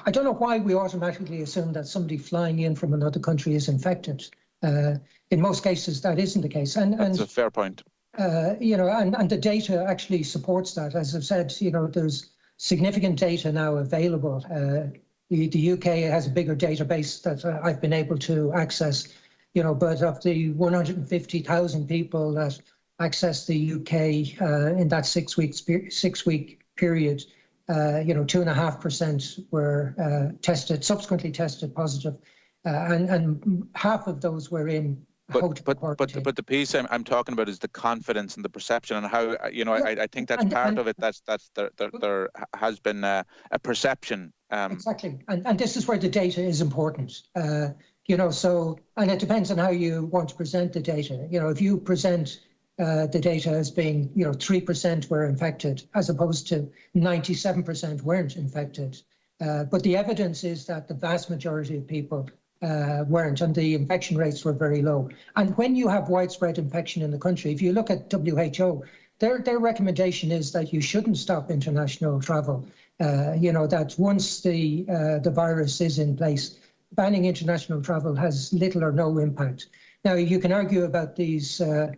I don't know why we automatically assume that somebody flying in from another country is infected. In most cases, that isn't the case. That's a fair point. And the data actually supports that. As I've said, there's significant data now available. The UK has a bigger database that I've been able to access, but of the 150,000 people that accessed the UK in that 6 week period, 2.5% were subsequently tested positive, and half of those were in. But the piece I'm talking about is the confidence and the perception, and how I think that's part of it. There has been a perception. Exactly, and this is where the data is important. So, and it depends on how you want to present the data. If you present the data as being 3% were infected, as opposed to 97% weren't infected, but the evidence is that the vast majority of people weren't, and the infection rates were very low. And when you have widespread infection in the country, if you look at WHO, their recommendation is that you shouldn't stop international travel. That once the virus is in place, banning international travel has little or no impact. Now, you can argue about these, the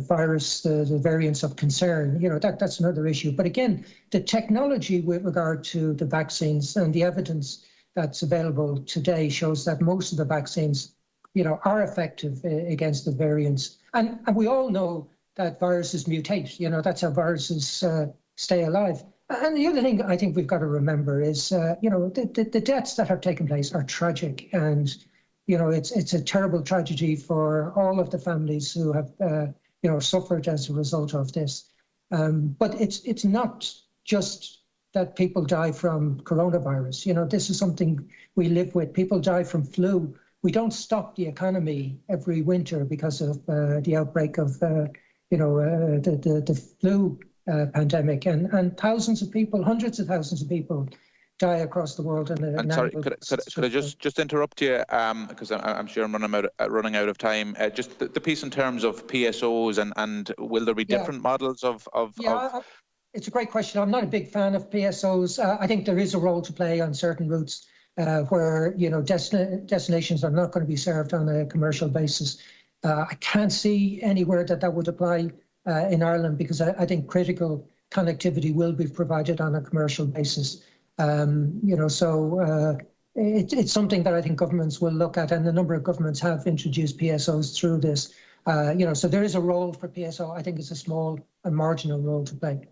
virus, the variants of concern. That's another issue. But again, the technology with regard to the vaccines and the evidence that's available today shows that most of the vaccines, are effective against the variants. And we all know that viruses mutate. That's how viruses stay alive. And the other thing I think we've got to remember is, the deaths that have taken place are tragic. And, it's a terrible tragedy for all of the families who have, suffered as a result of this. But it's not just that people die from coronavirus. This is something we live with. People die from flu. We don't stop the economy every winter because of the outbreak of, the flu pandemic. And thousands of people, hundreds of thousands of people die across the world. And sorry, could I just interrupt you, because I'm sure I'm running out of time. Just the piece in terms of PSOs and will there be different models of It's a great question. I'm not a big fan of PSOs. I think there is a role to play on certain routes where destinations are not going to be served on a commercial basis. I can't see anywhere that would apply in Ireland, because I think critical connectivity will be provided on a commercial basis. It's something that I think governments will look at, and a number of governments have introduced PSOs through this. So there is a role for PSO. I think it's a small and marginal role to play.